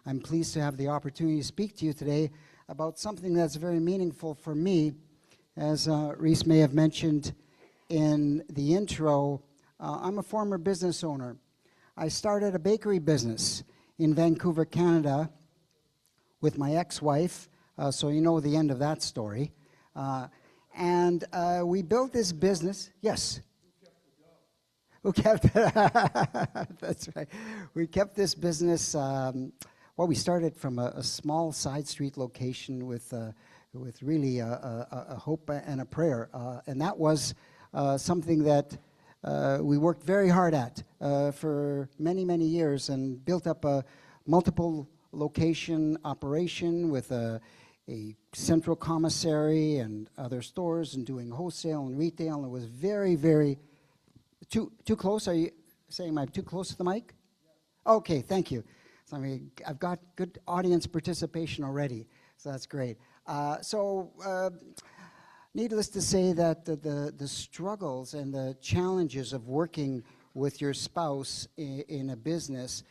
I'm pleased to have the opportunity to speak to you today about something that's very meaningful for me. As Reese may have mentioned in the intro, I'm a former business owner. I started a bakery business in Vancouver, Canada, with my ex-wife, so you know the end of that story. And we built this business. Yes? Who kept That's right. We kept this business. Well, we started from a small side street location with really a hope and a prayer, and that was something that we worked very hard at for many, many years, and built up a multiple location operation with a central commissary and other stores, and doing wholesale and retail. And it was very, very too close. Are you saying I'm too close to the mic? Okay, thank you. So, I mean, I've got good audience participation already, so that's great. Needless to say that the struggles and the challenges of working with your spouse in a business,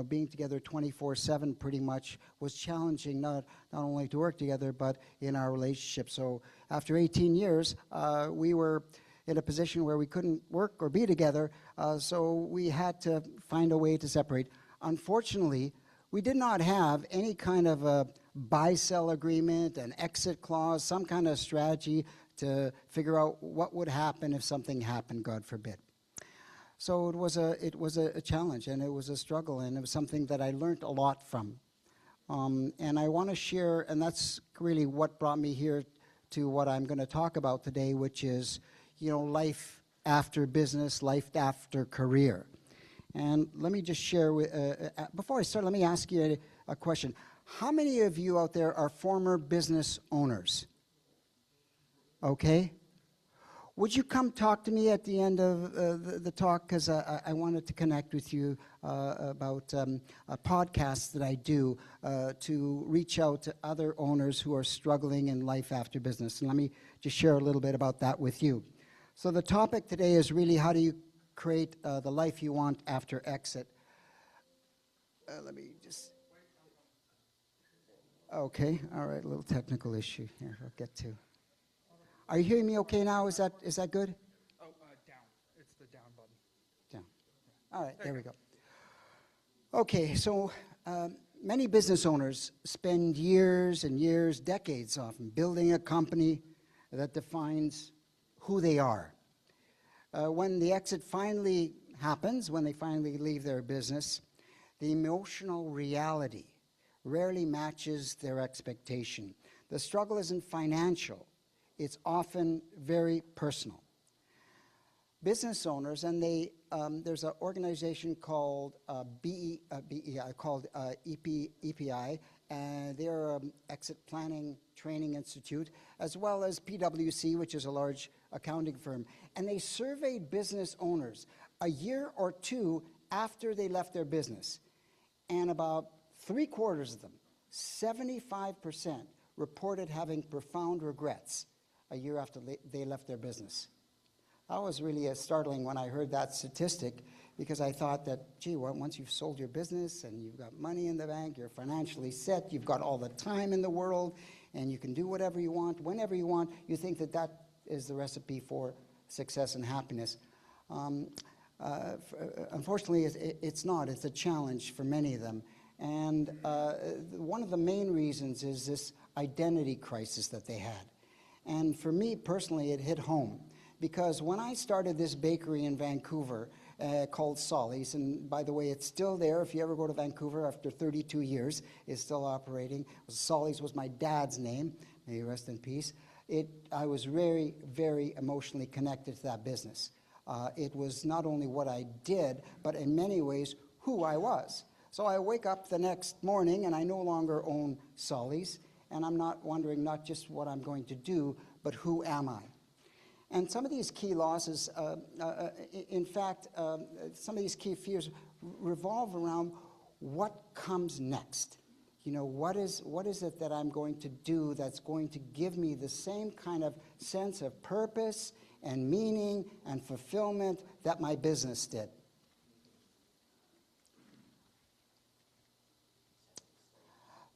being together 24/7 pretty much, was challenging, not only to work together, but in our relationship. So after 18 years, we were in a position where we couldn't work or be together, so we had to find a way to separate. Unfortunately, we did not have any kind of a buy-sell agreement, an exit clause, some kind of strategy to figure out what would happen if something happened, God forbid. So it was a challenge, and it was a struggle, and it was something that I learned a lot from. And I want to share, and that's really what brought me here to what I'm going to talk about today, which is, life after business, life after career. And let me just share, before I start, let me ask you a question. How many of you out there are former business owners? Okay. Would you come talk to me at the end of the talk? Because I wanted to connect with you about a podcast that I do to reach out to other owners who are struggling in life after business. And let me just share a little bit about that with you. So the topic today is really, how do you create the life you want after exit? Let me just... Okay, all right, a little technical issue here I'll get to. Are you hearing me okay now? Is that good? Oh, down. It's the down button. Down. All right, there we go. Okay, so many business owners spend years and years, decades often, building a company that defines who they are. When the exit finally happens, when they finally leave their business, the emotional reality rarely matches their expectation. The struggle isn't financial. It's often very personal. Business owners, and there's an organization called EPI, and they're an Exit Planning Training Institute, as well as PwC, which is a large accounting firm. And they surveyed business owners a year or two after they left their business. And about 3/4 of them, 75%, reported having profound regrets a year after they left their business. That was really startling when I heard that statistic, because I thought that, gee, well, once you've sold your business and you've got money in the bank, you're financially set, you've got all the time in the world, and you can do whatever you want, whenever you want, you think that that is the recipe for success and happiness. Unfortunately, it's not. It's a challenge for many of them. And one of the main reasons is this identity crisis that they had. And for me personally, it hit home, because when I started this bakery in Vancouver called Solly's, and by the way, it's still there. If you ever go to Vancouver after 32 years, it's still operating. Solly's was my dad's name. May he rest in peace. I was very, very emotionally connected to that business. It was not only what I did, but in many ways who I was. So I wake up the next morning and I no longer own Solly's, and I'm not wondering not just what I'm going to do, but who am I? And some of these key losses, in fact, some of these key fears revolve around what comes next. What is it that I'm going to do that's going to give me the same kind of sense of purpose and meaning and fulfillment that my business did?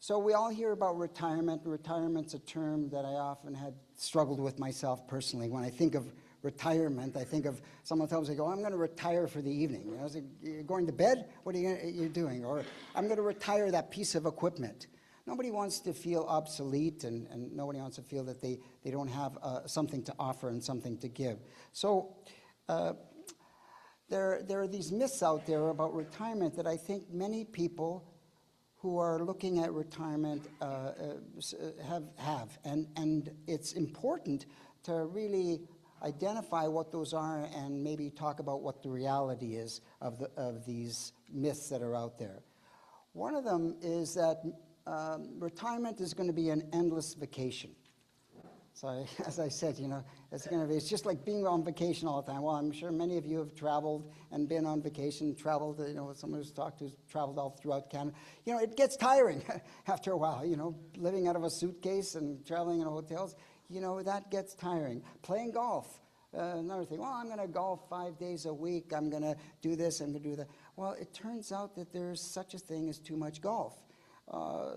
So we all hear about retirement. Retirement's a term that I often had struggled with myself personally. When I think of retirement, I think of someone tells me, "Oh, I'm going to retire for the evening." You know, so you're going to bed? What are you doing? Or I'm going to retire that piece of equipment. Nobody wants to feel obsolete, and nobody wants to feel that they don't have something to offer and something to give. So there are these myths out there about retirement that I think many people who are looking at retirement have. And it's important to really identify what those are and maybe talk about what the reality is of these myths that are out there. One of them is that retirement is going to be an endless vacation. So as I said, you know, it's just like being on vacation all the time. Well, I'm sure many of you have traveled and been on vacation, traveled, you know, someone who's talked who's traveled all throughout Canada. You know, it gets tiring after a while, you know, living out of a suitcase and traveling in hotels, you know, that gets tiring. Playing golf, another thing. Well, I'm going to golf 5 days a week. I'm going to do this, I'm going to do that. Well, it turns out that there's such a thing as too much golf.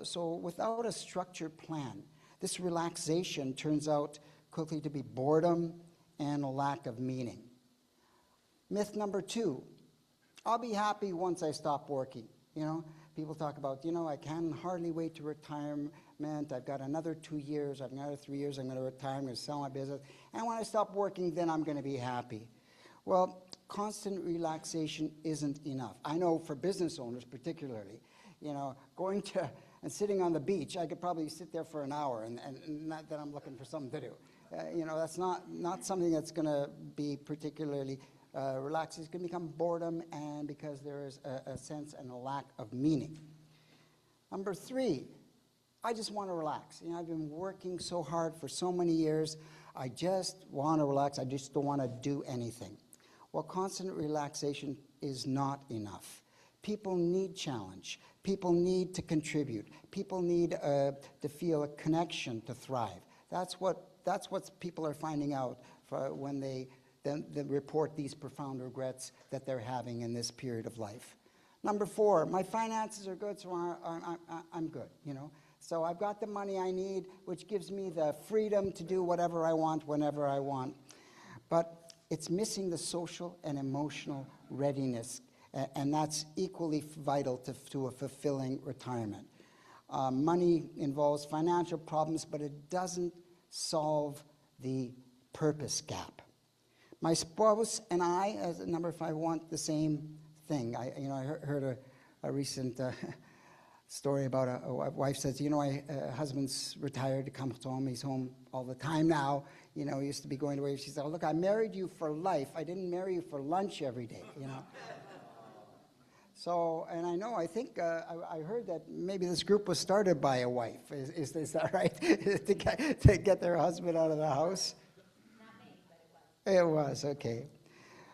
So without a structured plan, this relaxation turns out quickly to be boredom and a lack of meaning. Myth number 2, I'll be happy once I stop working. You know, people talk about, you know, I can hardly wait to retirement. I've got another 2 years, I've got another 3 years, I'm going to retire, I'm going to sell my business. And when I stop working, then I'm going to be happy. Well, constant relaxation isn't enough. I know for business owners particularly, you know, going to and sitting on the beach, I could probably sit there for an hour and not that I'm looking for something to do. You know, that's not something that's going to be particularly relaxing. It's going to become boredom, and because there is a sense and a lack of meaning. Number 3, I just want to relax. You know, I've been working so hard for so many years. I just want to relax. I just don't want to do anything. Well, constant relaxation is not enough. People need challenge. People need to contribute. People need to feel a connection to thrive. That's what people are finding out when they report these profound regrets that they're having in this period of life. Number 4, my finances are good, so I'm good, you know. So I've got the money I need, which gives me the freedom to do whatever I want, whenever I want. But it's missing the social and emotional readiness, and that's equally vital to a fulfilling retirement. Money involves financial problems, but it doesn't solve the purpose gap. My spouse and I, as number 5, want the same thing. I heard a recent story about a wife says, you know, my husband's retired, he comes home, he's home all the time now. You know, he used to be going away. She said, oh, look, I married you for life. I didn't marry you for lunch every day, you know. So, and I think I heard that maybe this group was started by a wife. Is that right? to get their husband out of the house? Not me, but it was. It was, okay.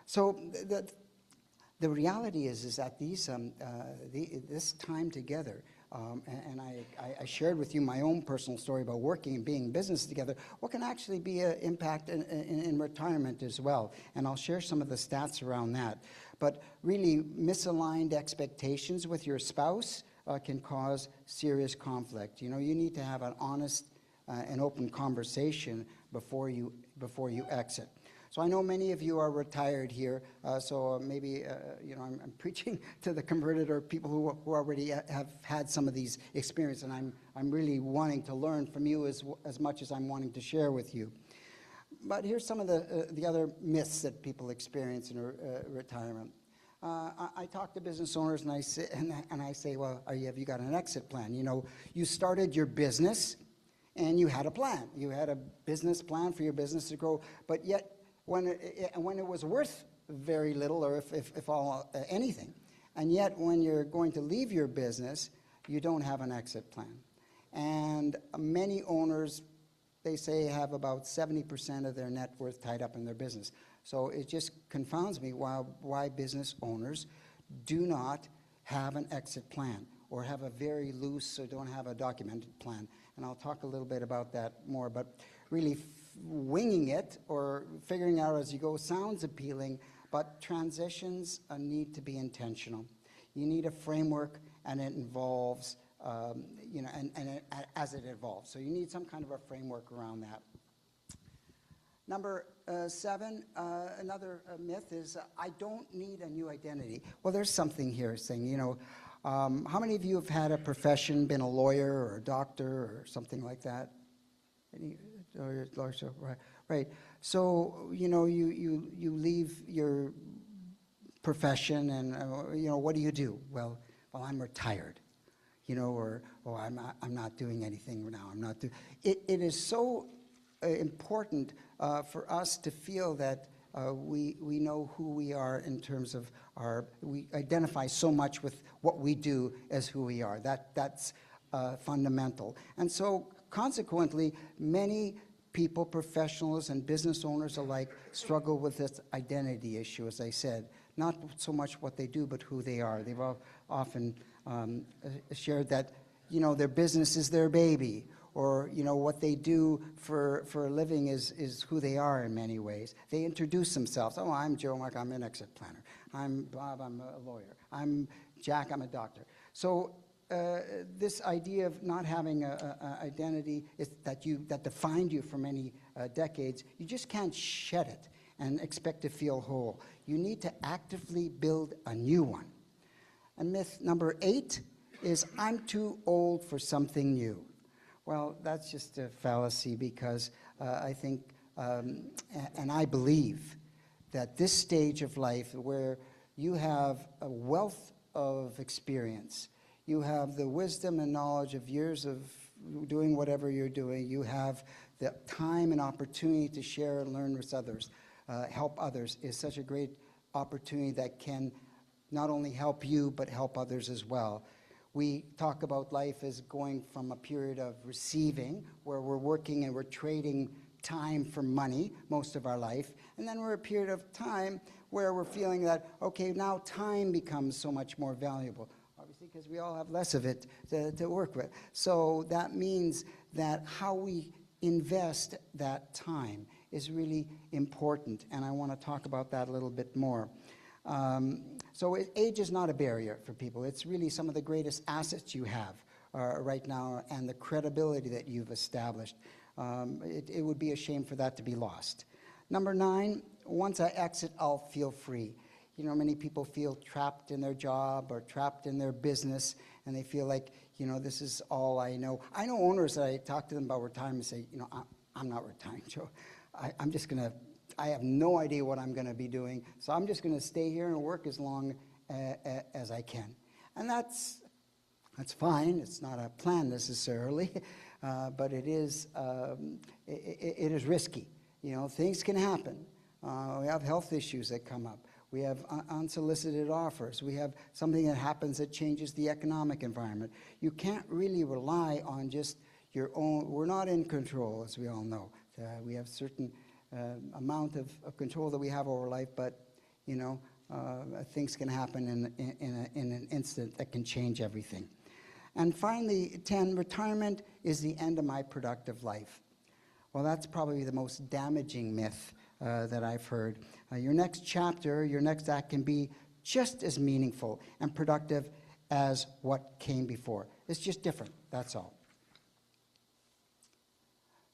So the reality is that this time together, and I shared with you my own personal story about working and being in business together, what can actually be an impact in retirement as well. And I'll share some of the stats around that. But really, misaligned expectations with your spouse can cause serious conflict. You know, you need to have an honest and open conversation before you exit. So I know many of you are retired here, so maybe you know, I'm preaching to the converted or people who already have had some of these experiences, and I'm really wanting to learn from you as much as I'm wanting to share with you. But here's some of the other myths that people experience in retirement. I talk to business owners and I say, well, have you got an exit plan? You know, you started your business and you had a plan. You had a business plan for your business to grow, but yet when it was worth very little, or if all anything, and yet when you're going to leave your business, you don't have an exit plan. And many owners, they say, have about 70% of their net worth tied up in their business. So it just confounds me why business owners do not have an exit plan, or have a very loose, or don't have a documented plan. And I'll talk a little bit about that more, but really winging it or figuring out as you go sounds appealing, but transitions need to be intentional. You need a framework, and it involves you know, as it evolves. So you need some kind of a framework around that. Number 7, another myth is I don't need a new identity. Well, there's something here saying, you know, how many of you have had a profession, been a lawyer or a doctor or something like that? Any lawyers, right. So, you know, you leave your profession and, you know, what do? Well, I'm retired, you know, or I'm not doing anything now. I'm not doing. It is so important for us to feel that we know who we are in terms of we identify so much with what we do as who we are. That's fundamental. And so consequently, many people, professionals and business owners alike, struggle with this identity issue, as I said. Not so much what they do, but who they are. They've often shared that, you know, their business is their baby, or, you know, what they do for a living is who they are in many ways. They introduce themselves. Oh, I'm Joe Mark, I'm an exit planner. I'm Bob, I'm a lawyer. I'm Jack, I'm a doctor. So this idea of not having an identity that defined you for many decades, you just can't shed it and expect to feel whole. You need to actively build a new one. And myth number 8 is I'm too old for something new. Well, that's just a fallacy, because I think and I believe that this stage of life where you have a wealth of experience, you have the wisdom and knowledge of years of doing whatever you're doing, you have the time and opportunity to share and learn with others, help others, is such a great opportunity that can not only help you but help others as well. We talk about life as going from a period of receiving, where we're working and we're trading time for money most of our life, and then we're a period of time where we're feeling that, okay, now time becomes so much more valuable, obviously because we all have less of it to work with. So that means that how we invest that time is really important, and I want to talk about that a little bit more. So age is not a barrier for people. It's really some of the greatest assets you have right now, and the credibility that you've established. It would be a shame for that to be lost. Number 9, once I exit, I'll feel free. You know, many people feel trapped in their job or trapped in their business, and they feel like, you know, this is all I know. I know owners that I talk to them about retirement and say, you know, I'm not retiring, Joe. I'm just going to, I have no idea what I'm going to be doing, so I'm just going to stay here and work as long as I can. And that's fine. It's not a plan necessarily, but it is risky. You know, things can happen. We have health issues that come up. We have unsolicited offers. We have something that happens that changes the economic environment. You can't really rely on just your own. We're not in control, as we all know. We have certain amount of control that we have over life, but, you know, things can happen in an instant that can change everything. And finally, 10, retirement is the end of my productive life. Well, that's probably the most damaging myth that I've heard. Your next chapter, your next act can be just as meaningful and productive as what came before. It's just different, that's all.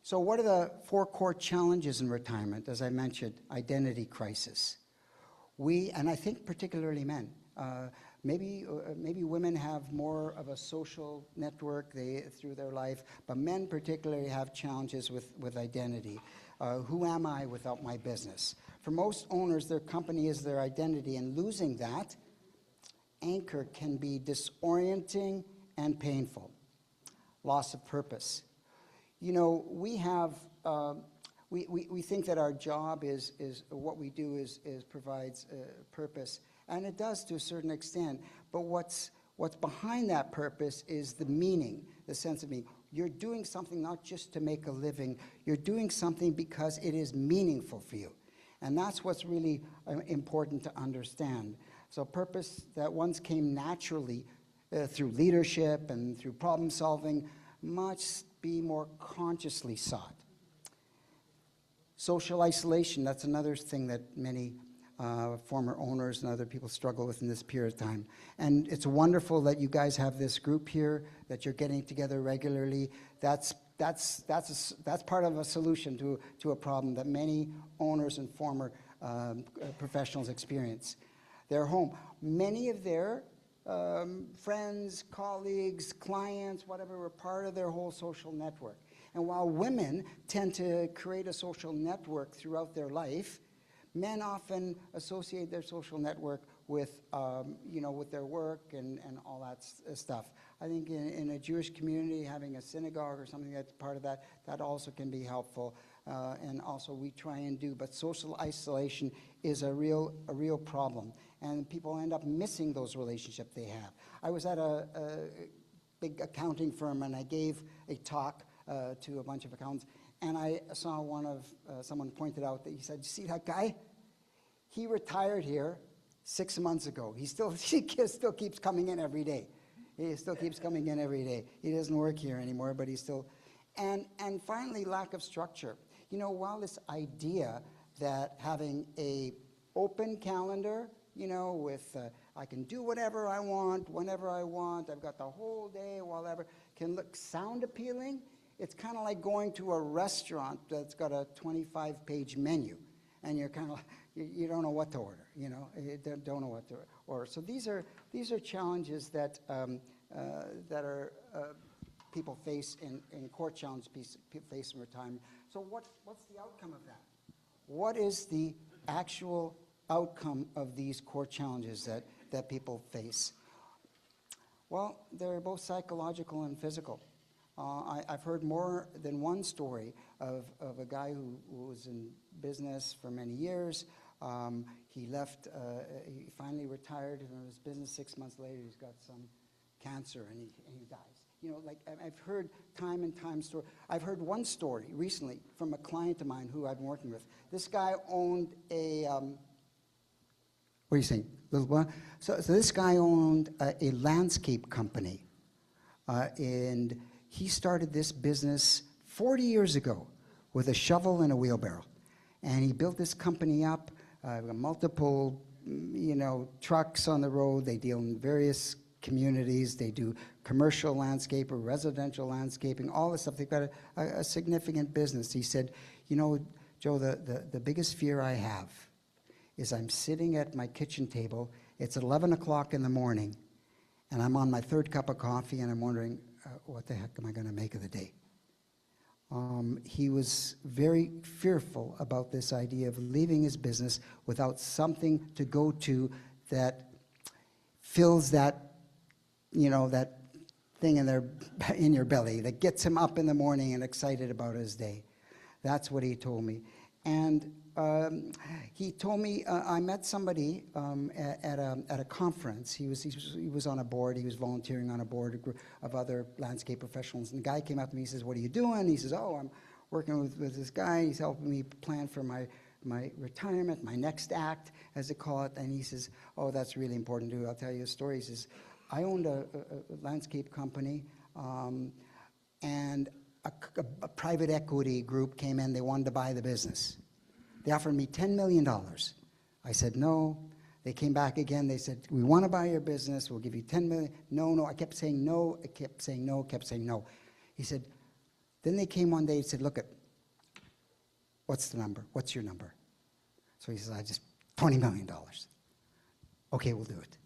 So what are the 4 core challenges in retirement? As I mentioned, identity crisis. And I think particularly men, maybe women have more of a social network through their life, but men particularly have challenges with identity. Who am I without my business? For most owners, their company is their identity, and losing that anchor can be disorienting and painful. Loss of purpose. You know, we have, we think that our job is what we do is provides purpose, and it does to a certain extent, but what's behind that purpose is the meaning, the sense of meaning. You're doing something not just to make a living, you're doing something because it is meaningful for you, and that's what's really important to understand. So purpose that once came naturally through leadership and through problem solving must be more consciously sought. Social isolation, that's another thing that many former owners and other people struggle with in this period of time. And it's wonderful that you guys have this group here, that you're getting together regularly. That's part of a solution to a problem that many owners and former professionals experience. They're home. Many of their friends, colleagues, clients, whatever, were part of their whole social network. And while women tend to create a social network throughout their life, men often associate their social network with, with their work and all that stuff. I think in a Jewish community, having a synagogue or something that's part of that, that also can be helpful. And also we try and do, but social isolation is a real problem. And people end up missing those relationships they have. I was at a big accounting firm, and I gave a talk to a bunch of accountants, and I saw someone pointed out that he said, "You see that guy? He retired here 6 months ago. He still keeps coming in every day. He still keeps coming in every day. He doesn't work here anymore, but he's still..." And finally, lack of structure. While this idea that having a open calendar, with I can do whatever I want, whenever I want, I've got the whole day, whatever, can sound appealing, it's kind of like going to a restaurant that's got a 25-page menu, and you're kind of, you don't know what to order, you don't know what to order. So these are challenges that people face in court challenges, people face in retirement. So what's the outcome of that? What is the actual outcome of these core challenges that people face? Well, they're both psychological and physical. I've heard more than one story of a guy who was in business for many years. He left, he finally retired from his business. 6 months later, he's got some cancer and he dies. I've heard time and time story. I've heard one story recently from a client of mine who I've been working with. This guy owned a... what are you saying? Little boy? So this guy owned a landscape company, and he started this business 40 years ago with a shovel and a wheelbarrow. And he built this company up, multiple, trucks on the road. They deal in various communities. They do commercial landscape or residential landscaping, all this stuff. They've got a significant business. He said, Joe, the biggest fear I have is I'm sitting at my kitchen table, it's 11 o'clock in the morning, and I'm on my third cup of coffee, and I'm wondering, what the heck am I going to make of the day? He was very fearful about this idea of leaving his business without something to go to that fills that, that thing in your belly, that gets him up in the morning and excited about his day. That's what he told me. And he told me, I met somebody at a conference. He was on a board. He was volunteering on a board of other landscape professionals. And the guy came up to me. He says, "What are you doing?" He says, "Oh, I'm working with this guy. He's helping me plan for my retirement, my next act, as they call it." And he says, "Oh, that's really important too. I'll tell you a story." He says, "I owned a landscape company, and a private equity group came in. They wanted to buy the business. They offered me $10 million. I said no. They came back again. They said, 'We want to buy your business. We'll give you $10 million. No. I kept saying no. I kept saying no. Kept saying no." He said, then they came one day and said, "Look, what's the number? What's your number?" So he says, "I just $20 million. Okay, we'll do it."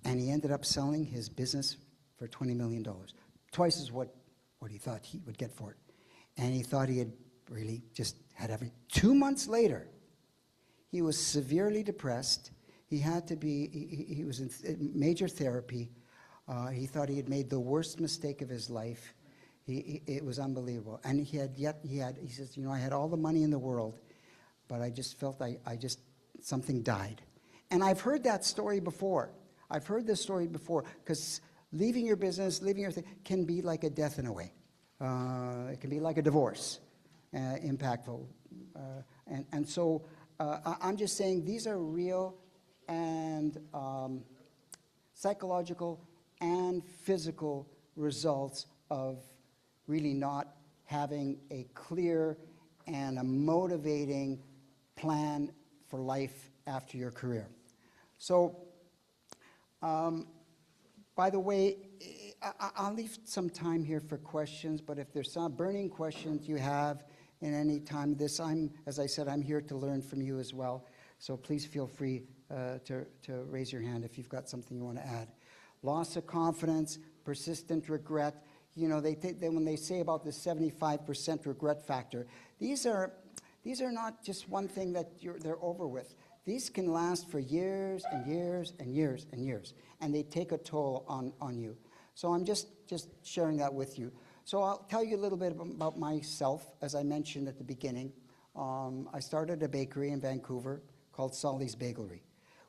And he ended up selling his business for $20 million, twice as what he thought he would get for it. And he thought he had really just had everything. 2 months later, he was severely depressed. He had to be, he was in major therapy. He thought he had made the worst mistake of his life. It was unbelievable. And he says, "I had all the money in the world, but I just felt something died." And I've heard that story before. I've heard this story before, because leaving your business, leaving your thing, can be like a death in a way. It can be like a divorce, impactful. And so I'm just saying these are real and psychological and physical results of really not having a clear and a motivating plan for life after your career. So, by the way, I'll leave some time here for questions, but if there's some burning questions you have in any time this, as I said, I'm here to learn from you as well. So please feel free to raise your hand if you've got something you want to add. Loss of confidence, persistent regret. You know, when they say about the 75% regret factor, these are not just one thing that they're over with. These can last for years and years and years and years, and they take a toll on you. So I'm just sharing that with you. So I'll tell you a little bit about myself. As I mentioned at the beginning, I started a bakery in Vancouver called Solly's Bagelry.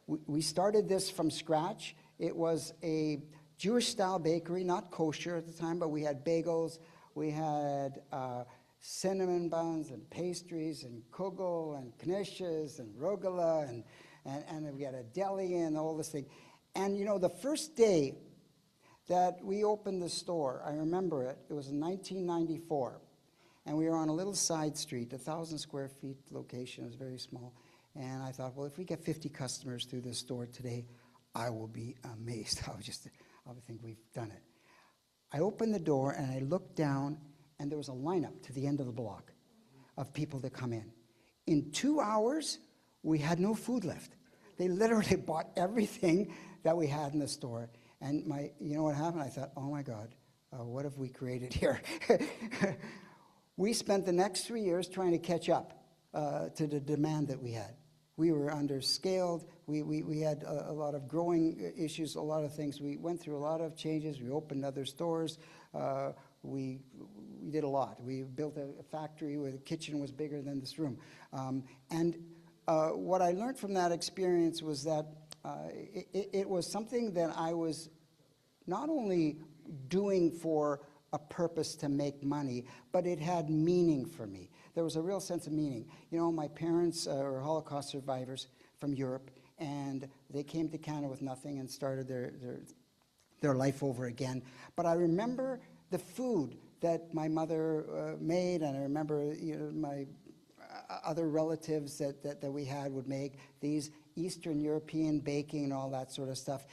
We started this from scratch. It was a Jewish-style bakery, not kosher at the time, but we had bagels, we had cinnamon buns and pastries and kugel and knishes and rugula and we had a deli and all this thing. And you know, the first day that we opened the store, I remember it, it was in 1994, and we were on a little side street, 1,000 square feet location, it was very small, and I thought, well, if we get 50 customers through this store today, I will be amazed. I would think we've done it. I opened the door and I looked down, and there was a lineup to the end of the block of people to come in. In 2 hours, we had no food left. They literally bought everything that we had in the store. And you know what happened? I thought, oh my God, what have we created here? We spent the next 3 years trying to catch up to the demand that we had. We were underscaled. We had a lot of growing issues, a lot of things. We went through a lot of changes. We opened other stores. We did a lot. We built a factory where the kitchen was bigger than this room. What I learned from that experience was that it was something that I was not only doing for a purpose to make money, but it had meaning for me. There was a real sense of meaning. You know, my parents are Holocaust survivors from Europe, and they came to Canada with nothing and started their life over again. But I remember the food that my mother made, and I remember, you know, my other relatives that we had would make these Eastern European baking and all that sort of stuff.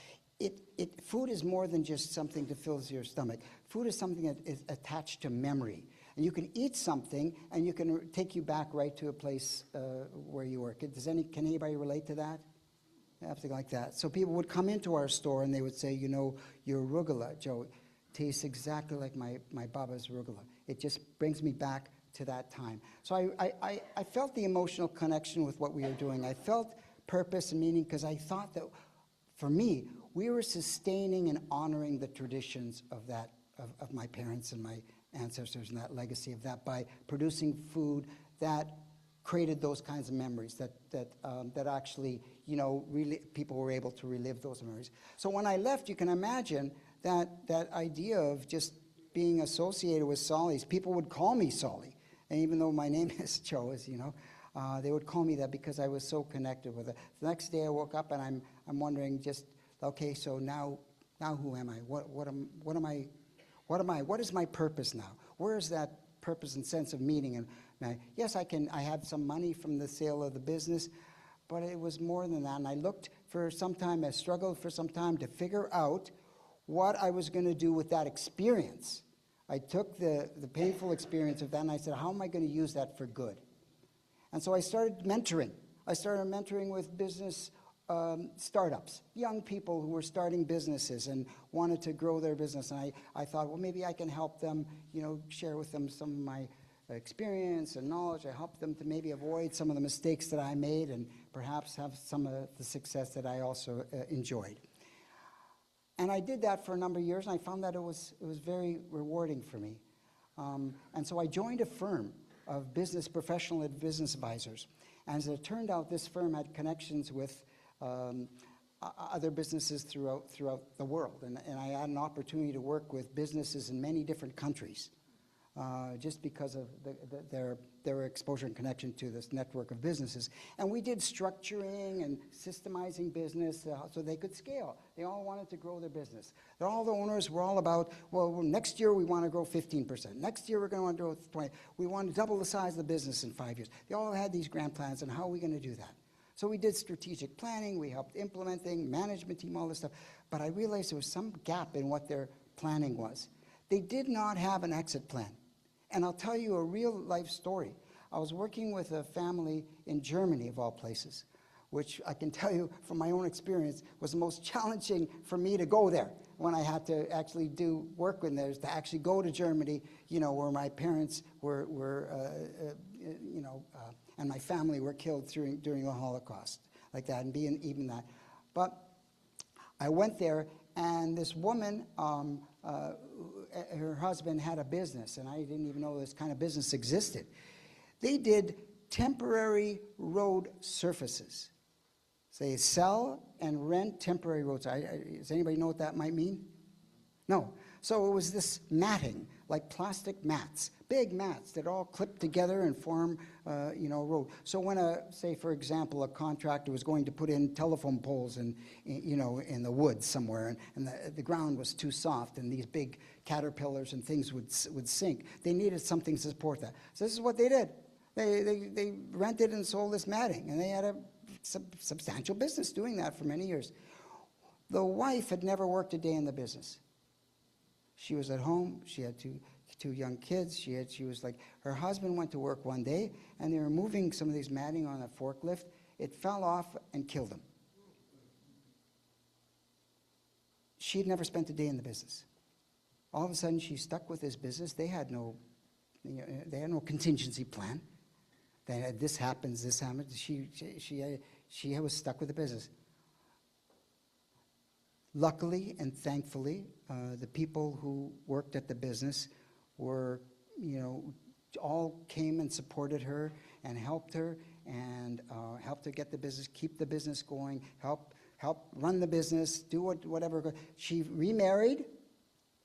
Food is more than just something to fill your stomach. Food is something that is attached to memory. And you can eat something, and you can take you back right to a place where you work. Can anybody relate to that? Something like that. So people would come into our store, and they would say, you know, your arugula, Joe, tastes exactly like my baba's arugula. It just brings me back to that time. So I felt the emotional connection with what we were doing. I felt purpose and meaning because I thought that, for me, we were sustaining and honoring the traditions of that, of my parents and my ancestors and that legacy of that by producing food that created those kinds of memories that actually, you know, really people were able to relive those memories. So when I left, you can imagine that idea of just being associated with Solly's. People would call me Solly, and even though my name is Joe, as you know, they would call me that because I was so connected with it. The next day I woke up and I'm wondering just, okay, so now who am I? What am I? What is my purpose now? Where is that purpose and sense of meaning? And yes, I have some money from the sale of the business, but it was more than that. And I looked for some time, I struggled for some time to figure out what I was going to do with that experience. I took the painful experience of that and I said, how am I going to use that for good? And so I started mentoring. I started mentoring with business startups, young people who were starting businesses and wanted to grow their business. And I thought, well, maybe I can help them, you know, share with them some of my experience and knowledge. I helped them to maybe avoid some of the mistakes that I made and perhaps have some of the success that I also enjoyed. And I did that for a number of years, and I found that it was very rewarding for me. And so I joined a firm of professional business advisors. And as it turned out, this firm had connections with other businesses throughout the world. And I had an opportunity to work with businesses in many different countries just because of their exposure and connection to this network of businesses. And we did structuring and systemizing business so they could scale. They all wanted to grow their business. All the owners were all about, well, next year we want to grow 15%. Next year we're going to want to grow 20%. We want to double the size of the business in 5 years. They all had these grand plans, and how are we going to do that? So we did strategic planning, we helped implementing, management team, all this stuff. But I realized there was some gap in what their planning was. They did not have an exit plan. And I'll tell you a real life story. I was working with a family in Germany, of all places, which I can tell you from my own experience was the most challenging for me to go there when I had to actually do work with theirs, to actually go to Germany, where my parents were and my family were killed during the Holocaust, like that, and being even that. But I went there, and this woman, her husband had a business, and I didn't even know this kind of business existed. They did temporary road surfaces. So they sell and rent temporary roads. Does anybody know what that might mean? No. So it was this matting, like plastic mats, big mats that all clip together and form, a road. So when say for example, a contractor was going to put in telephone poles in the woods somewhere, and the ground was too soft, and these big caterpillars and things would sink, they needed something to support that. So this is what they did. They rented and sold this matting, and they had a substantial business doing that for many years. The wife had never worked a day in the business. She was at home. She had two young kids. She was like, her husband went to work one day, and they were moving some of these matting on a forklift. It fell off and killed him. She had never spent a day in the business. All of a sudden, she's stuck with this business. They had no contingency plan. They had this happens, this happens. She was stuck with the business. Luckily and thankfully, the people who worked at the business were, all came and supported her and helped her get the business, keep the business going, help run the business, do whatever. She remarried,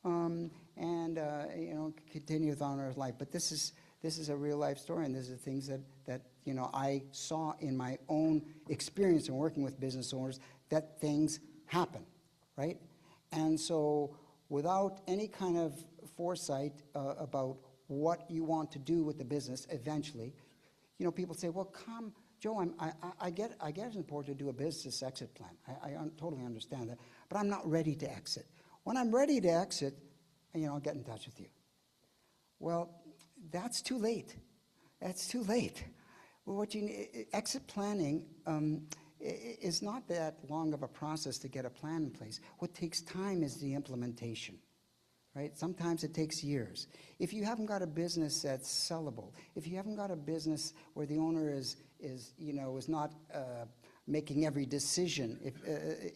and continued on her life. But this is a real life story, and these are things that I saw in my own experience in working with business owners, that things happen. Right? And so without any kind of foresight about what you want to do with the business eventually, people say, well, come, Joe, I get it's important to do a business exit plan. I totally understand that, but I'm not ready to exit. When I'm ready to exit, I'll get in touch with you. Well, that's too late. That's too late. What you need, exit planning, is not that long of a process to get a plan in place. What takes time is the implementation, right? Sometimes it takes years. If you haven't got a business that's sellable, if you haven't got a business where the owner is not making every decision,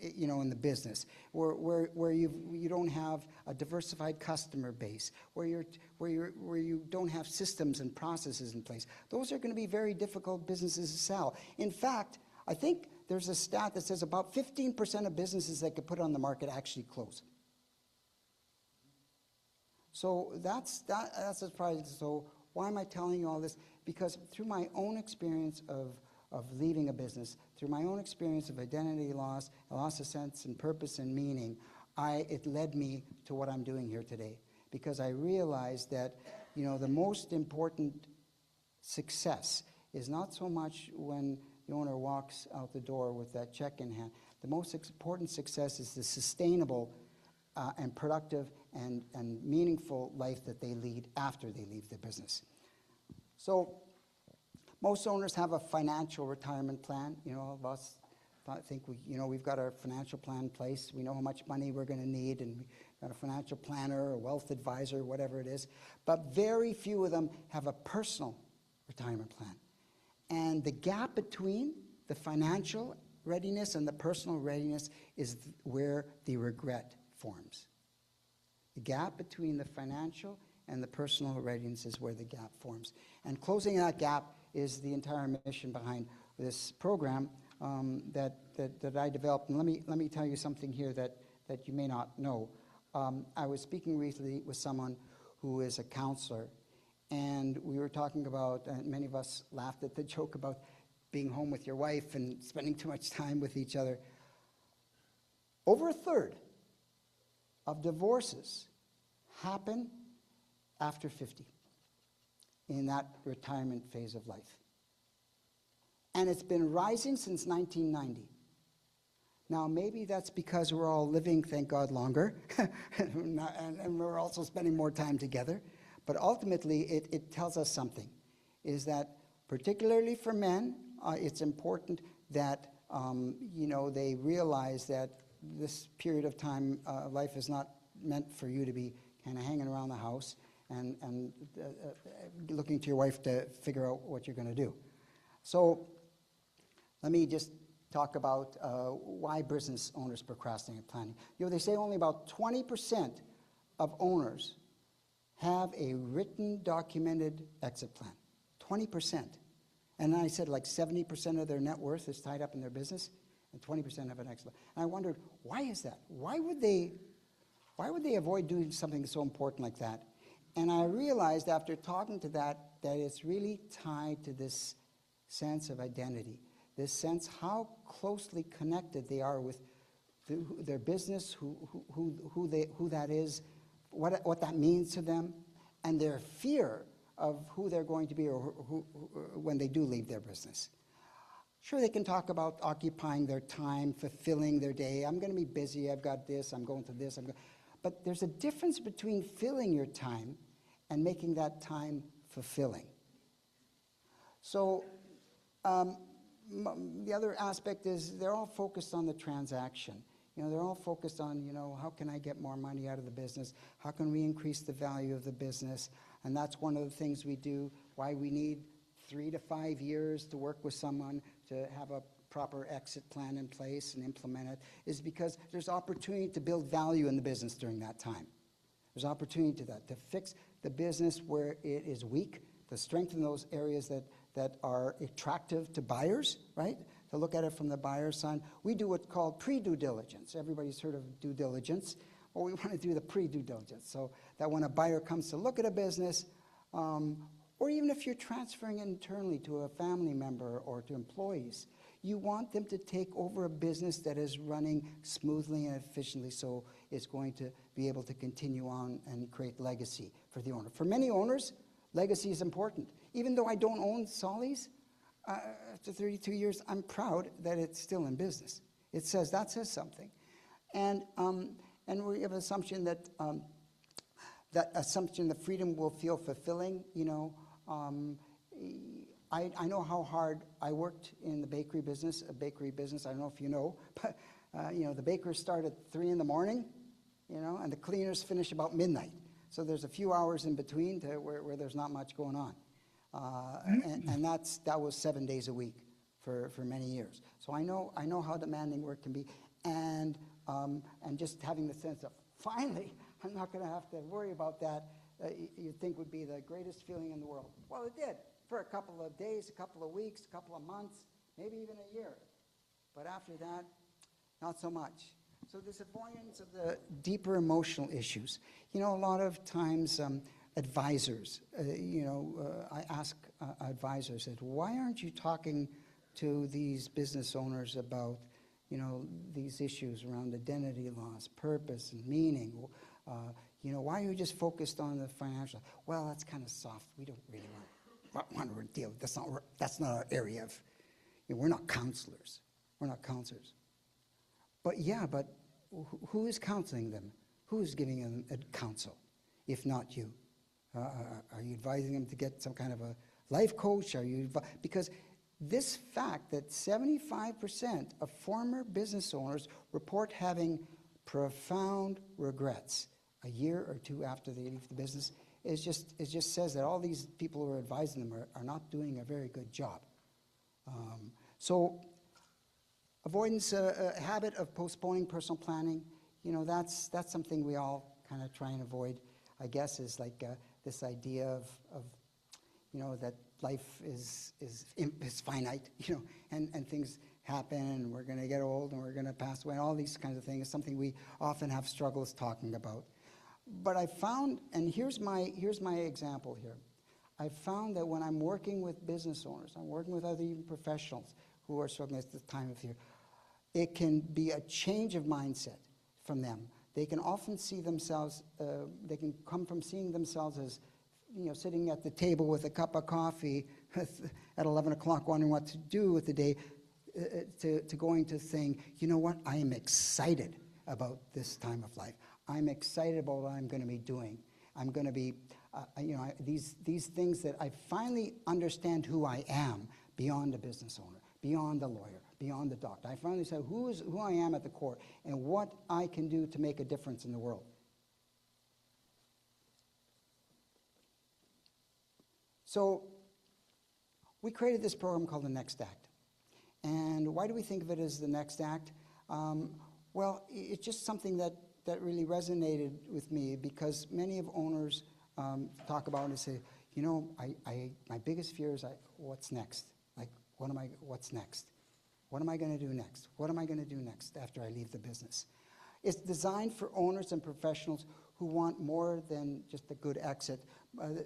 in the business, where you don't have a diversified customer base, where you don't have systems and processes in place, those are going to be very difficult businesses to sell. In fact, I think there's a stat that says about 15% of businesses that get put on the market actually close. So that's surprising. So why am I telling you all this? Because through my own experience of leaving a business, through my own experience of identity loss, a loss of sense and purpose and meaning, it led me to what I'm doing here today. Because I realized that, the most important success is not so much when the owner walks out the door with that check in hand. The most important success is the sustainable and productive and meaningful life that they lead after they leave the business. So most owners have a financial retirement plan. All of us think we've got our financial plan in place. We know how much money we're going to need, and we've got a financial planner, a wealth advisor, whatever it is. But very few of them have a personal retirement plan. And the gap between the financial readiness and the personal readiness is where the regret forms. The gap between the financial and the personal readiness is where the gap forms. And closing that gap is the entire mission behind this program that I developed. And let me tell you something here that you may not know. I was speaking recently with someone who is a counselor, and we were talking about, and many of us laughed at the joke about being home with your wife and spending too much time with each other. Over a third of divorces happen after 50 in that retirement phase of life. And it's been rising since 1990. Now, maybe that's because we're all living, thank God, longer, and we're also spending more time together. But ultimately, it tells us something, is that particularly for men, it's important that they realize that this period of time, life is not meant for you to be kind of hanging around the house and looking to your wife to figure out what you're going to do. So let me just talk about why business owners procrastinate planning. They say only about 20% of owners have a written, documented exit plan. 20%. And I said like 70% of their net worth is tied up in their business, and 20% have an exit plan. And I wondered, why is that? Why would they avoid doing something so important like that? And I realized after talking to that it's really tied to this sense of identity, this sense how closely connected they are with their business, who that is, what that means to them, and their fear of who they're going to be or when they do leave their business. Sure, they can talk about occupying their time, fulfilling their day. I'm going to be busy, I've got this, I'm going to this. But there's a difference between filling your time and making that time fulfilling. So the other aspect is they're all focused on the transaction. They're all focused on, how can I get more money out of the business? How can we increase the value of the business? And that's one of the things we do, why we need 3 to 5 years to work with someone to have a proper exit plan in place and implement it, is because there's opportunity to build value in the business during that time. There's opportunity to fix the business where it is weak, to strengthen those areas that are attractive to buyers, right? To look at it from the buyer's side. We do what's called pre-due diligence. Everybody's heard of due diligence. Well, we want to do the pre-due diligence, so that when a buyer comes to look at a business, or even if you're transferring it internally to a family member or to employees, you want them to take over a business that is running smoothly and efficiently, so it's going to be able to continue on and create legacy for the owner. For many owners, legacy is important. Even though I don't own Solly's, after 32 years, I'm proud that it's still in business. That says something. And we have an assumption that the freedom will feel fulfilling. I know how hard I worked in the bakery business. I don't know if you know, but the bakers start at 3 in the morning, and the cleaners finish about midnight. So there's a few hours in between where there's not much going on. And that was 7 days a week for many years. So I know how demanding work can be, and just having the sense of finally I'm not going to have to worry about that. You'd think would be the greatest feeling in the world. Well, it did for a couple of days, a couple of weeks, a couple of months, maybe even a year. But after that, not so much. So this avoidance of the deeper emotional issues. A lot of times advisors, I ask advisors, why aren't you talking to these business owners about, these issues around identity loss, purpose, and meaning? Why are you just focused on the financial? Well, that's kind of soft. We don't really want to deal with. That's not our area of. We're not counselors. We're not counselors. But who is counseling them? Who is giving them counsel, if not you? Are you advising them to get some kind of a life coach? Because this fact that 75% of former business owners report having profound regrets a year or two after they leave the business, it just says that all these people who are advising them are not doing a very good job. So avoidance, a habit of postponing personal planning, that's something we all kind of try and avoid, I guess, is like this idea of that life is finite, and things happen, and we're going to get old, and we're going to pass away, and all these kinds of things, something we often have struggles talking about. But I found, and here's my example here, I found that when I'm working with business owners, I'm working with other even professionals who are struggling at this time of year, it can be a change of mindset from them. They can often see themselves, they can come from seeing themselves as sitting at the table with a cup of coffee at 11 o'clock wondering what to do with the day, to going to saying, you know what, I am excited about this time of life. I'm excited about what I'm going to be doing. I'm going to be, these things that I finally understand who I am beyond the business owner, beyond the lawyer, beyond the doctor. I finally say who I am at the core and what I can do to make a difference in the world. So we created this program called the Next Act. And why do we think of it as the Next Act? Well, it's just something that really resonated with me, because many of owners talk about it and say, my biggest fear is what's next? Like, what's next? What am I going to do next? What am I going to do next after I leave the business? It's designed for owners and professionals who want more than just a good exit.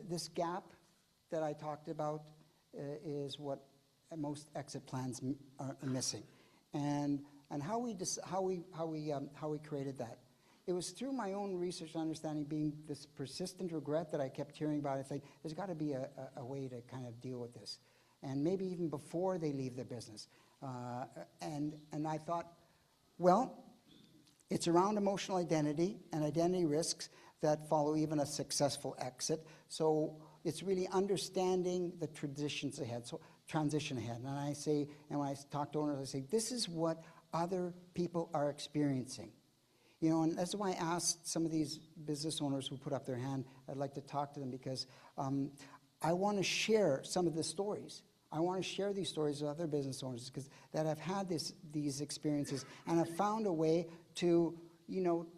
This gap that I talked about is what most exit plans are missing, and how we created that. It was through my own research and understanding, being this persistent regret that I kept hearing about. I think there's got to be a way to kind of deal with this, and maybe even before they leave their business. And I thought, well, it's around emotional identity and identity risks that follow even a successful exit. So it's really understanding the transition ahead. And I say, and when I talk to owners, I say, this is what other people are experiencing. And that's why I asked some of these business owners who put up their hand, I'd like to talk to them, because I want to share some of the stories. I want to share these stories with other business owners that have had these experiences and have found a way to,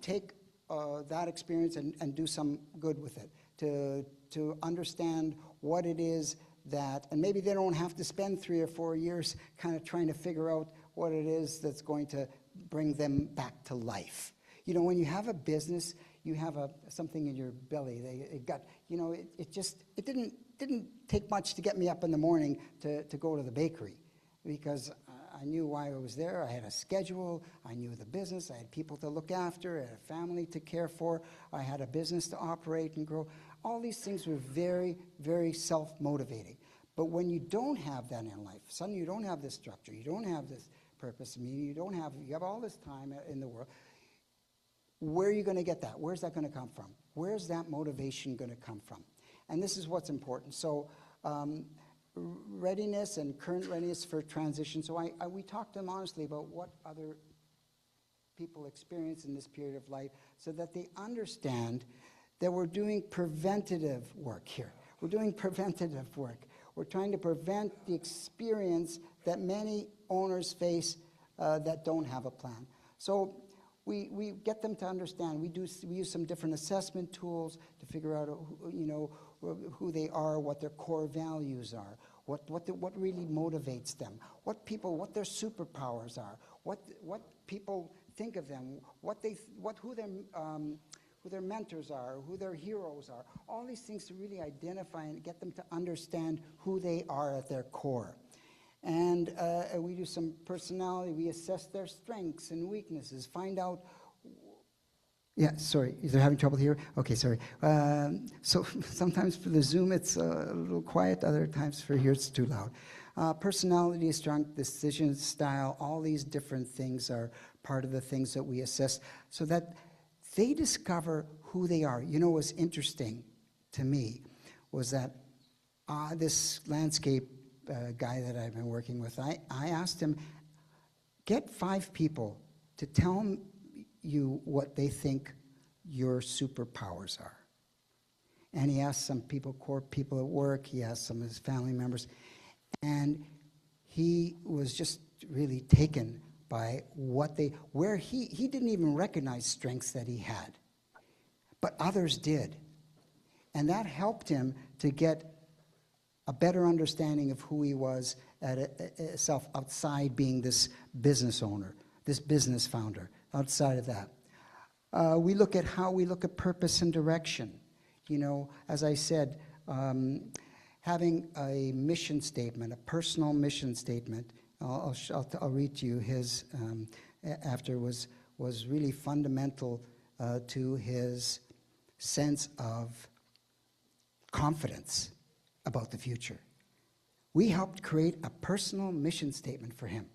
take that experience and do some good with it, to understand what it is that, and maybe they don't have to spend 3 or 4 years kind of trying to figure out what it is that's going to bring them back to life. When you have a business, you have something in your belly. It didn't take much to get me up in the morning to go to the bakery, because I knew why I was there. I had a schedule. I knew the business. I had people to look after. I had a family to care for. I had a business to operate and grow. All these things were very, very self-motivating. But when you don't have that in life, suddenly you don't have this structure, you don't have this purpose, you have all this time in the world, where are you going to get that? Where's that going to come from? Where's that motivation going to come from? And this is what's important. So readiness and current readiness for transition. So we talked to them honestly about what other people experience in this period of life, so that they understand that we're doing preventative work here. We're doing preventative work. We're trying to prevent the experience that many owners face that don't have a plan. So we get them to understand. We use some different assessment tools to figure out who they are, what their core values are, what really motivates them, what their superpowers are, what people think of them, who their mentors are, who their heroes are. All these things to really identify and get them to understand who they are at their core. And we do some personality. We assess their strengths and weaknesses, find out. Yeah, sorry, is there having trouble here? Okay, sorry. So sometimes for the Zoom it's a little quiet, other times for here it's too loud. Personality, strength, decision style, all these different things are part of the things that we assess, so that they discover who they are. What was interesting to me was that this landscape guy that I've been working with, I asked him, get 5 people to tell you what they think your superpowers are. And he asked some people, core people at work, he asked some of his family members, and he was just really taken by where he didn't even recognize strengths that he had, but others did. And that helped him to get a better understanding of who he was outside being this business owner, this business founder, outside of that. We look at how we look at purpose and direction. As I said, having a mission statement, a personal mission statement. I'll read to you his after was really fundamental to his sense of confidence about the future. We helped create a personal mission statement for him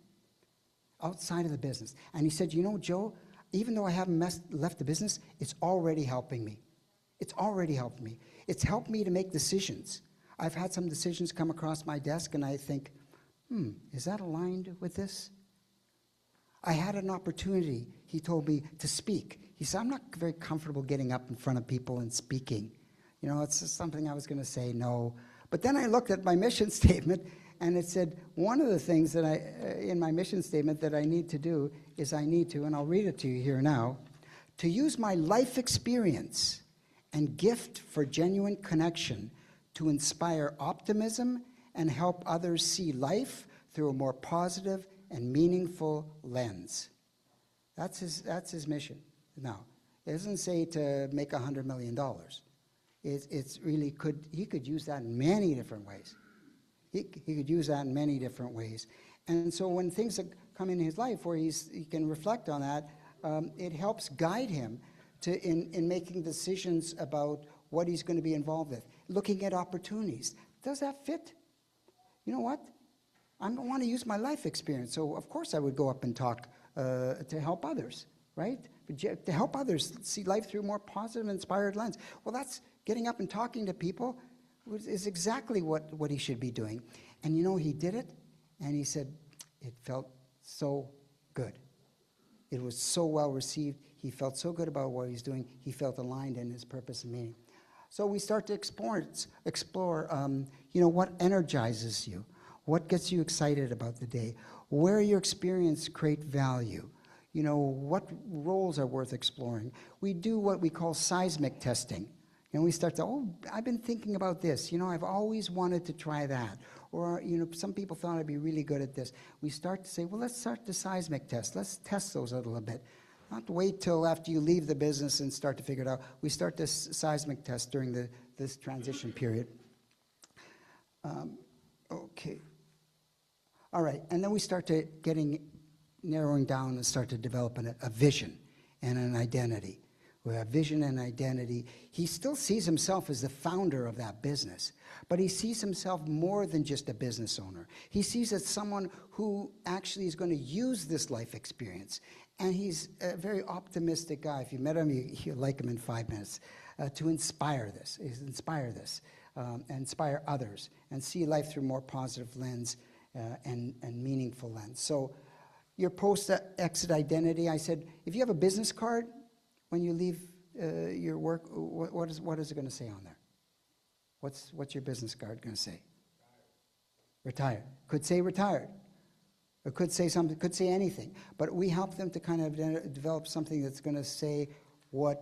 outside of the business. And he said, you know, Joe, even though I haven't left the business, it's already helping me. It's already helped me. It's helped me to make decisions. I've had some decisions come across my desk, and I think, is that aligned with this? I had an opportunity, he told me, to speak. He said, I'm not very comfortable getting up in front of people and speaking. You know, it's just something I was going to say no. But then I looked at my mission statement, and it said, one of the things that in my mission statement that I need to do is I need to, and I'll read it to you here now, to use my life experience and gift for genuine connection to inspire optimism and help others see life through a more positive and meaningful lens. That's his mission. Now, it doesn't say to make $100 million. It's really he could use that in many different ways. He could use that in many different ways. And so when things come in his life where he can reflect on that, it helps guide him in making decisions about what he's going to be involved with, looking at opportunities. Does that fit? You know what? I want to use my life experience, so of course I would go up and talk to help others, right? To help others see life through a more positive, inspired lens. Well, that's getting up and talking to people is exactly what he should be doing. And you know, he did it, and he said it felt so good. It was so well received. He felt so good about what he's doing. He felt aligned in his purpose and meaning. So we start to explore you know, what energizes you, what gets you excited about the day, where your experience create value, you know, what roles are worth exploring. We do what we call seismic testing. And we start to, I've been thinking about this. You know, I've always wanted to try that. Or, you know, some people thought I'd be really good at this. We start to say, well, let's start the seismic test. Let's test those a little bit. Not wait till after you leave the business and start to figure it out. We start this seismic test during this transition period. Okay. All right. And then we start to narrowing down and start to develop a vision and an identity. We have vision and identity. He still sees himself as the founder of that business, but he sees himself more than just a business owner. He sees as someone who actually is going to use this life experience. And he's a very optimistic guy. If you met him, you'll like him in 5 minutes. To inspire this, inspire others, and see life through a more positive lens and meaningful lens. So your post-exit identity, I said, if you have a business card, when you leave your work, what is it going to say on there? What's your business card going to say? Retired. Could say retired. It could say something. Could say anything. But we help them to kind of develop something that's going to say who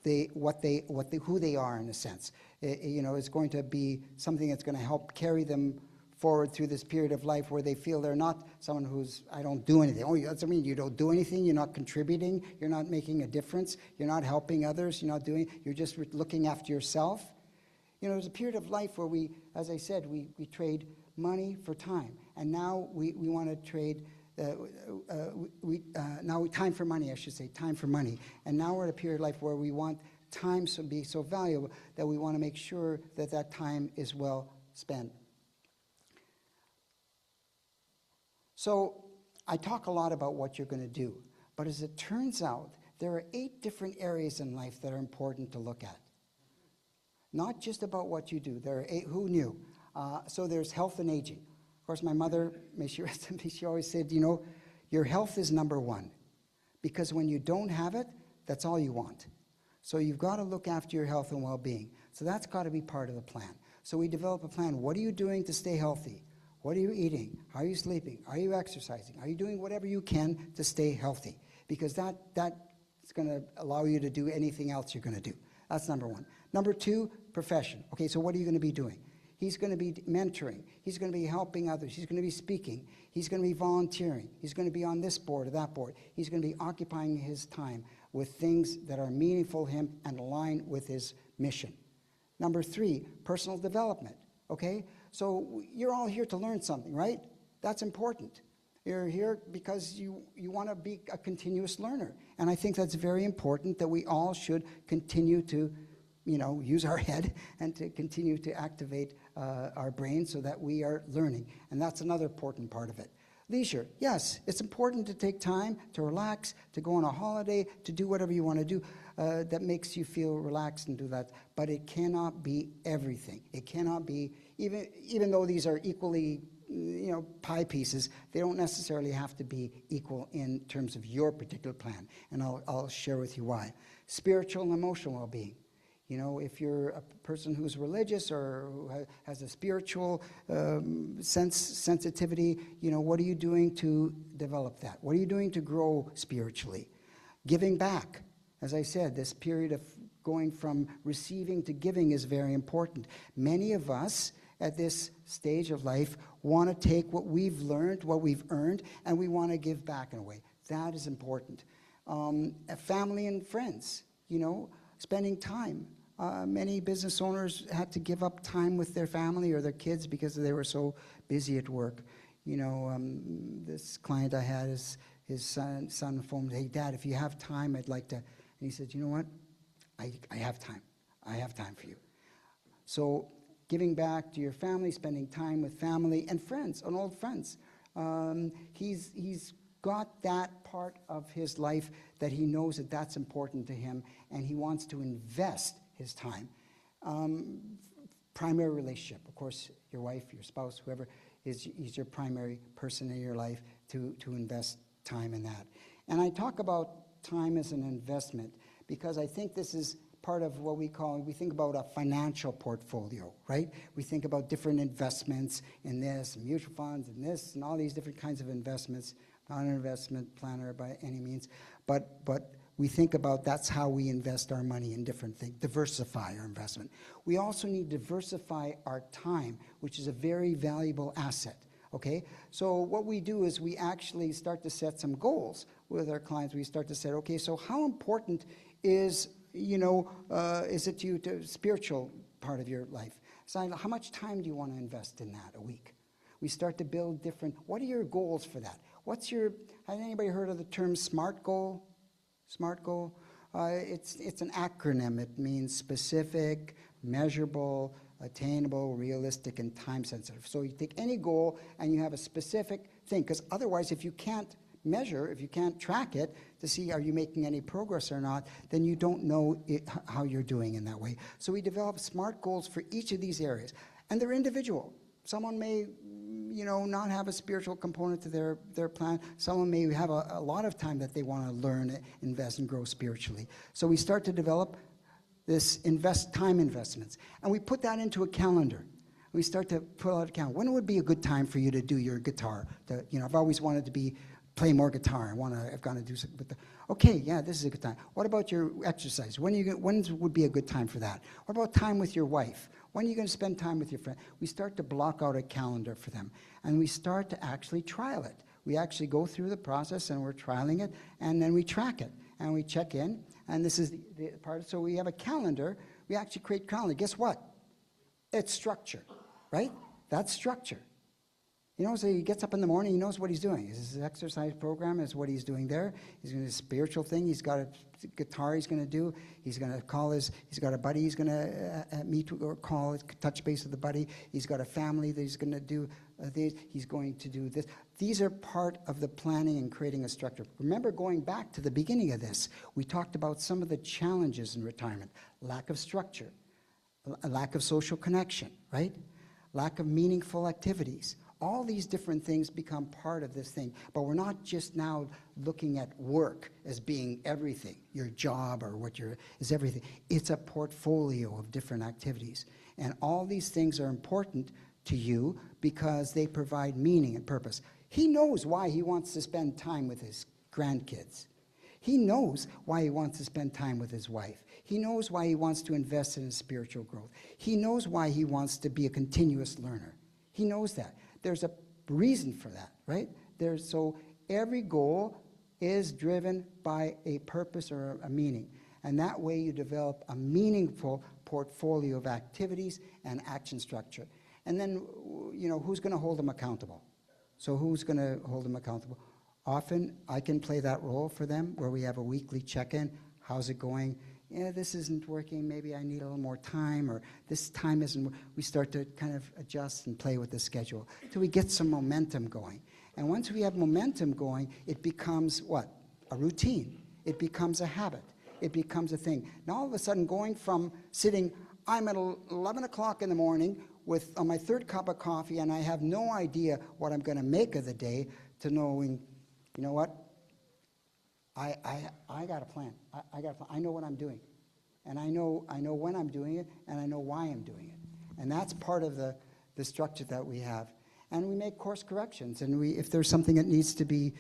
they are in a sense. You know, it's going to be something that's going to help carry them forward through this period of life where they feel they're not someone who's, I don't do anything. Oh, that's what I mean, you don't do anything, you're not contributing, you're not making a difference, you're not helping others, you're just looking after yourself. You know, there's a period of life where we, as I said, we trade money for time. And now we want to trade, time for money, I should say, time for money. And now we're at a period of life where we want time to be so valuable that we want to make sure that that time is well spent. So I talk a lot about what you're going to do, but as it turns out, there are 8 different areas in life that are important to look at. Not just about what you do. There are 8, who knew? So there's health and aging. Of course, my mother, may she rest in peace, she always said, you know, your health is number 1. Because when you don't have it, that's all you want. So you've got to look after your health and well-being. So that's got to be part of the plan. So we develop a plan. What are you doing to stay healthy? What are you eating? How are you sleeping? Are you exercising? Are you doing whatever you can to stay healthy? Because that's going to allow you to do anything else you're going to do. That's number 1. Number 2, profession. Okay, so what are you going to be doing? He's going to be mentoring. He's going to be helping others. He's going to be speaking. He's going to be volunteering. He's going to be on this board or that board. He's going to be occupying his time with things that are meaningful to him and align with his mission. Number 3, personal development. Okay? So you're all here to learn something, right? That's important. You're here because you want to be a continuous learner. And I think that's very important that we all should continue to use our head and to continue to activate our brain so that we are learning. And that's another important part of it. Leisure, yes, it's important to take time to relax, to go on a holiday, to do whatever you want to do that makes you feel relaxed and do that. But it cannot be everything. It cannot be, even though these are equally pie pieces, they don't necessarily have to be equal in terms of your particular plan. And I'll share with you why. Spiritual and emotional well-being. If you're a person who's religious or who has a spiritual sensitivity, what are you doing to develop that? What are you doing to grow spiritually? Giving back. As I said, this period of going from receiving to giving is very important. Many of us at this stage of life want to take what we've learned, what we've earned, and we want to give back in a way. That is important. Family and friends, spending time. Many business owners had to give up time with their family or their kids because they were so busy at work. This client I had, his son phoned, "Hey, Dad, if you have time, I'd like to." And he said, "You know what? I have time. I have time for you." So giving back to your family, spending time with family and friends, and old friends. He's got that part of his life that he knows that that's important to him, and he wants to invest his time. Primary relationship, of course, your wife, your spouse, whoever is your primary person in your life to invest time in that. And I talk about time as an investment because I think this is part of what we think about a financial portfolio, right? We think about different investments in this, and mutual funds and this, and all these different kinds of investments. Not an investment planner by any means, but we think about that's how we invest our money in different things, diversify our investment. We also need to diversify our time, which is a very valuable asset, okay? So what we do is we actually start to set some goals with our clients. We start to say, okay, so how important is it to you, the spiritual part of your life? So how much time do you want to invest in that a week? We start to build different, what are your goals for that? Has anybody heard of the term SMART goal? SMART goal? It's an acronym. It means specific, measurable, attainable, realistic, and time sensitive. So you take any goal and you have a specific thing, because otherwise if you can't measure, if you can't track it to see are you making any progress or not, then you don't know how you're doing in that way. So we develop SMART goals for each of these areas, and they're individual. Someone may not have a spiritual component to their plan. Someone may have a lot of time that they want to learn, invest, and grow spiritually. So we start to develop this time investments, and we put that into a calendar. We start to put out a calendar. When would be a good time for you to do your guitar? I've always wanted to play more guitar. I've got to do something. Okay, yeah, this is a good time. What about your exercise? When would be a good time for that? What about time with your wife? When are you going to spend time with your friend? We start to block out a calendar for them, and we start to actually trial it. We actually go through the process, and we're trialing it, and then we track it, and we check in, and this is the part. So we have a calendar. We actually create a calendar. Guess what? It's structure, right? That's structure. So he gets up in the morning, he knows what he's doing. His exercise program is what he's doing there. He's doing a spiritual thing. He's got a guitar he's going to do. He's going to call he's got a buddy he's going to meet or call, touch base with the buddy. He's got a family that he's going to do this. He's going to do this. These are part of the planning and creating a structure. Remember, going back to the beginning of this, we talked about some of the challenges in retirement. Lack of structure, a lack of social connection, right? Lack of meaningful activities. All these different things become part of this thing. But we're not just now looking at work as being everything. Your job or is everything. It's a portfolio of different activities. And all these things are important to you because they provide meaning and purpose. He knows why he wants to spend time with his grandkids. He knows why he wants to spend time with his wife. He knows why he wants to invest in his spiritual growth. He knows why he wants to be a continuous learner. He knows that. There's a reason for that, right? So every goal is driven by a purpose or a meaning. And that way you develop a meaningful portfolio of activities and action structure. And then, who's going to hold them accountable? So who's going to hold them accountable? Often I can play that role for them where we have a weekly check-in. How's it going? yeah, this isn't working, maybe I need a little more time, or this time isn't, we start to kind of adjust and play with the schedule till we get some momentum going. And once we have momentum going, it becomes what? A routine. It becomes a habit. It becomes a thing. Now all of a sudden going from sitting, I'm at 11 o'clock in the morning with on my third cup of coffee and I have no idea what I'm going to make of the day, to knowing, you know what? I got a plan. I got a plan. I know what I'm doing. And I know when I'm doing it, and I know why I'm doing it. And that's part of the structure that we have. And we make course corrections. And if there's something that needs to be,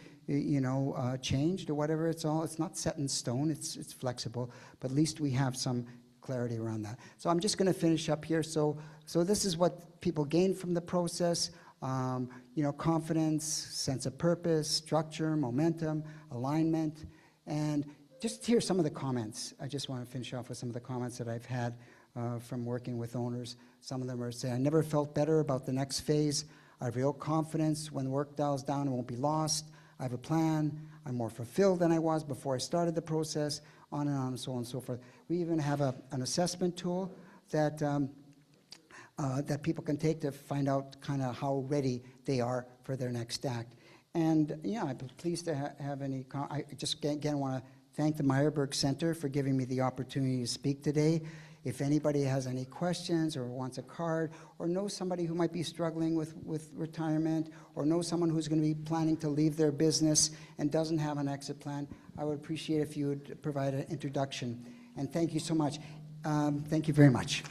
changed or whatever, it's not set in stone. It's flexible. But at least we have some clarity around that. So I'm just going to finish up here. So this is what people gain from the process. Confidence, sense of purpose, structure, momentum, alignment, and just hear some of the comments. I just want to finish off with some of the comments that I've had from working with owners. Some of them are saying, I never felt better about the next phase. I have real confidence when the work dials down, it won't be lost. I have a plan. I'm more fulfilled than I was before I started the process, on and so on and so forth. We even have an assessment tool that that people can take to find out kind of how ready they are for their next act. And yeah, I'm pleased to have any. I just again want to thank the Myerberg Center for giving me the opportunity to speak today. If anybody has any questions or wants a card or knows somebody who might be struggling with retirement or knows someone who's going to be planning to leave their business and doesn't have an exit plan, I would appreciate if you would provide an introduction. And thank you so much. Thank you very much.